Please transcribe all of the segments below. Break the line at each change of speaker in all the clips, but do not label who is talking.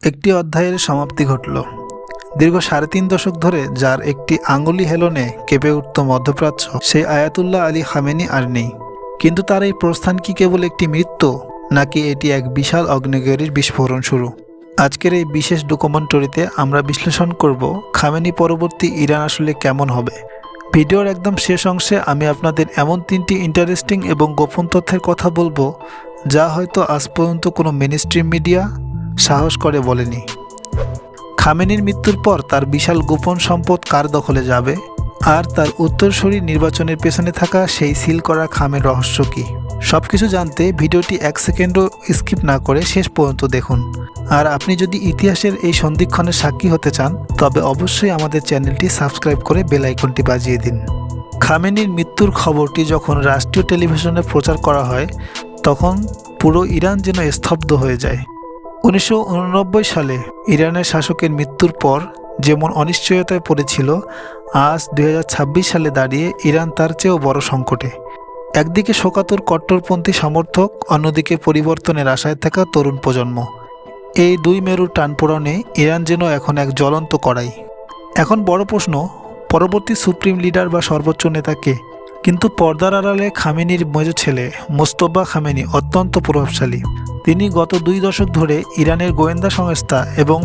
একটি অধ্যায়ের সমাপ্তি ঘটল। দীর্ঘ ৩.৫ দশক ধরে যার একটি আঙুলি হেলনে কেঁপে উঠত মধ্যপ্রাচ্য, সেই আয়াতুল্লাহ আলী খামেনি আর নেই। কিন্তু তার এই প্রস্থান কি কেবল একটি মৃত্যু, নাকি এটি এক বিশাল অগ্নিগিরির বিস্ফোরণ শুরু? আজকের এই বিশেষ ডকুমেন্টারিতে আমরা বিশ্লেষণ করব খামেনি পরবর্তী ইরান আসলে কেমন হবে। ভিডিওর একদম শেষ অংশে আমি আপনাদের এমন 3টি ইন্টারেস্টিং এবং গোপন তথ্যের কথা বলবো যা হয়তো আজ পর্যন্ত কোনো মেইনস্ট্রিম মিডিয়া সাহস করে বলেনি। খামেনির মৃত্যুর পর তার বিশাল গোপন সম্পদ কার দখলে যাবে, আর তার উত্তরসূরি নির্বাচনের পেছনে থাকা সেই সিল করা খামের রহস্য কী, সবকিছু জানতে ভিডিওটি 1 সেকেন্ডও স্কিপ না করে শেষ পর্যন্ত দেখুন। আর আপনি যদি ইতিহাসের এই সন্ধিক্ষণের সাক্ষী হতে চান, তবে অবশ্যই আমাদের চ্যানেলটি সাবস্ক্রাইব করে বেল আইকনটি বাজিয়ে দিন। খামেনির মৃত্যুর খবরটি যখন রাষ্ট্রীয় টেলিভিশনে প্রচার করা হয়, তখন পুরো ইরান যেন স্তব্ধ হয়ে যায়। 1989 সালে ইরানের শাসকের মৃত্যুর পর যেমন অনিশ্চয়তায় পড়েছিল, আজ 2026 সালে দাঁড়িয়ে ইরান তার চেয়েও বড় সংকটে। একদিকে শোকাতুর কট্টরপন্থী সমর্থক, অন্যদিকে পরিবর্তনের আশায় থাকা তরুণ প্রজন্ম। এই দুই মেরুর টানপোড়েনে ইরান যেন এখন এক জ্বলন্ত কড়াই। এখন বড় প্রশ্ন, পরবর্তী সুপ্রিম লিডার বা সর্বোচ্চ নেতা কে? কিন্তু পর্দার আড়ালে খামেনির মেজো ছেলে মোস্তফা খামেনি অত্যন্ত প্রভাবশালী। তিনি গত 2 দশক ধরে ইরানের গোয়েন্দা সংস্থা এবং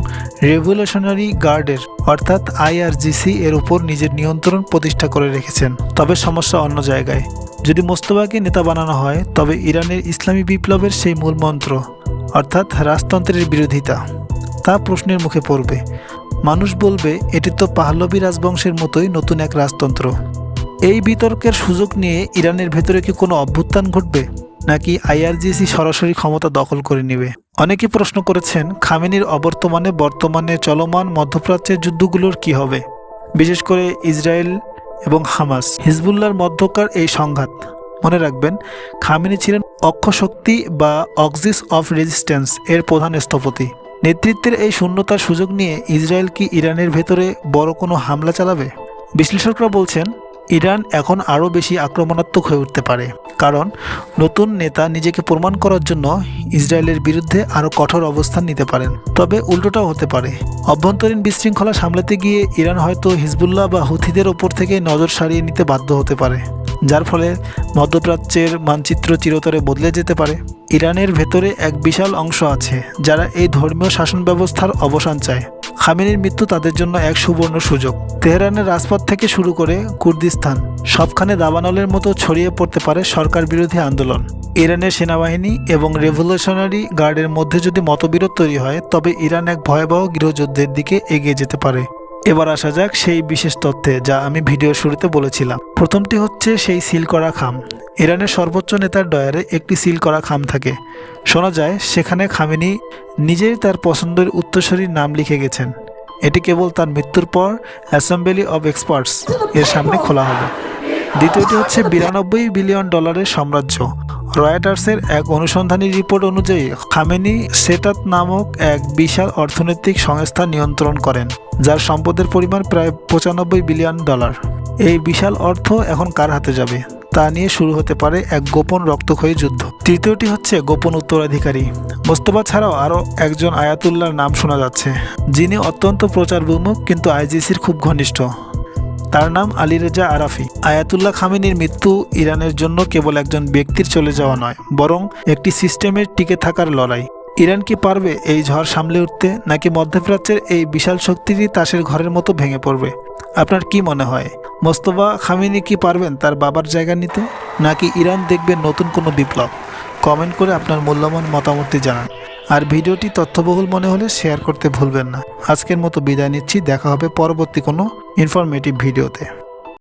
রেভলিউশনারি গার্ডের অর্থাৎ IRGC এর উপর নিজের নিয়ন্ত্রণ প্রতিষ্ঠা করে রেখেছেন। তবে সমস্যা অন্য জায়গায়। যদি মোস্তফাকে নেতা বানানো হয়, তবে ইরানের ইসলামী বিপ্লবের সেই মূল মন্ত্র অর্থাৎ রাজতন্ত্রের বিরোধিতা তা প্রশ্নের মুখে পড়বে। মানুষ বলবে, এটি তো পাহলভী রাজবংশের মতোই নতুন এক রাজতন্ত্র। এই বিতর্কের সুযোগ নিয়ে ইরানের ভেতরে কি কোনো অভ্যুত্থান ঘটবে, নাকি IRGC সরাসরি ক্ষমতা দখল করে নেবে? অনেকে প্রশ্ন করেছেন, খামেনির বর্তমানে চলমান মধ্যপ্রাচ্যের যুদ্ধগুলোর কি হবে, বিশেষ করে ইসরায়েল এবং হামাস হিজবুল্লাহর মধ্যকার এই সংঘাত। মনে রাখবেন, খামেনি ছিলেন অক্ষশক্তি বা অক্সিস অফ রেজিস্ট্যান্স এর প্রধান স্থপতি। নেতৃত্বের এই শূন্যতার সুযোগ নিয়ে ইসরায়েল কি ইরানের ভেতরে বড় কোনো হামলা চালাবে? বিশ্লেষকরা বলছেন, ইরান এখন আরও বেশি আক্রমণাত্মক হয়ে উঠতে পারে, কারণ নতুন নেতা নিজেকে প্রমাণ করার জন্য ইসরায়েলের বিরুদ্ধে আরও কঠোর অবস্থান নিতে পারেন। তবে উল্টোটাও হতে পারে, অভ্যন্তরীণ বিশৃঙ্খলা সামলাতে গিয়ে ইরান হয়তো হিজবুল্লাহ বা হুথিদের ওপর থেকে নজর সারিয়ে নিতে বাধ্য হতে পারে, যার ফলে মধ্যপ্রাচ্যের মানচিত্র চিরতরে বদলে যেতে পারে। ইরানের ভেতরে এক বিশাল অংশ আছে যারা এই ধর্মীয় শাসন ব্যবস্থার অবসান চায়। খামেনির মৃত্যু তাদের জন্য এক সুবর্ণ সুযোগ। তেহরানের রাজপথ থেকে শুরু করে কুর্দিস্তান, সবখানে দাবানলের মতো ছড়িয়ে পড়তে পারে সরকার বিরোধী আন্দোলন। ইরানের সেনাবাহিনী এবং রেভলিউশনারি গার্ডের মধ্যে যদি মতবিরোধ তৈরি হয়, তবে ইরান এক ভয়াবহ গৃহযুদ্ধের দিকে এগিয়ে যেতে পারে। এবার আসা যাক সেই বিশেষ তথ্যে যা আমি ভিডিওর শুরুতে বলেছিলাম। প্রথমটি হচ্ছে সেই সিল করা খাম। ইরানের সর্বোচ্চ নেতার ডয়ারে একটি সিল করা খাম থাকে। শোনা যায় সেখানে খামেনি নিজেই তার পছন্দের উত্তরসূরির নাম লিখে গেছেন। এটি কেবল তার মৃত্যুর পর অ্যাসেম্বলি অব এক্সপার্টস এর সামনে খোলা হবে। দ্বিতীয়টি হচ্ছে $92 বিলিয়ন সাম্রাজ্য। রয়টার্সের এক অনুসন্ধানী রিপোর্ট অনুযায়ী খামেনি সেটাত নামক এক বিশাল অর্থনৈতিক সংস্থা নিয়ন্ত্রণ করেন, যার সম্পদের পরিমাণ প্রায় $95 বিলিয়ন। এই বিশাল অর্থ এখন কার হাতে যাবে তা নিয়ে শুরু হতে পারে এক গোপন রক্তক্ষয়ী যুদ্ধ। তৃতীয়টি হচ্ছে গোপন উত্তরাধিকারী। মোস্তফা ছাড়াও আরও একজন আয়াতুল্লাহর নাম শোনা যাচ্ছে, যিনি অত্যন্ত প্রচার বিমুখ কিন্তু IGCর খুব ঘনিষ্ঠ। তার নাম আলী রেজা আরাফি। আয়াতুল্লাহ খামেনির মৃত্যু ইরানের জন্য কেবল একজন ব্যক্তির চলে যাওয়া নয়, বরং একটি সিস্টেমের টিকে থাকার লড়াই। ইরান কি পারবে এই ঝড় সামলে উঠতে, নাকি মধ্যপ্রাচ্যের এই বিশাল শক্তিরই তাসের ঘরের মতো ভেঙে পড়বে? আপনার কি মনে হয়, মোস্তফা খামেনি কি পারবেন তার বাবার জায়গা নিতে, নাকি ইরান দেখবে নতুন কোনো বিপ্লব? কমেন্ট করে আপনার মূল্যবান মতামতটি জানান। আর ভিডিওটি তথ্যবহুল মনে হলে শেয়ার করতে ভুলবেন না। আজকের মতো বিদায় নিচ্ছি, দেখা হবে পরবর্তী কোনো ইনফরমেটিভ ভিডিওতে।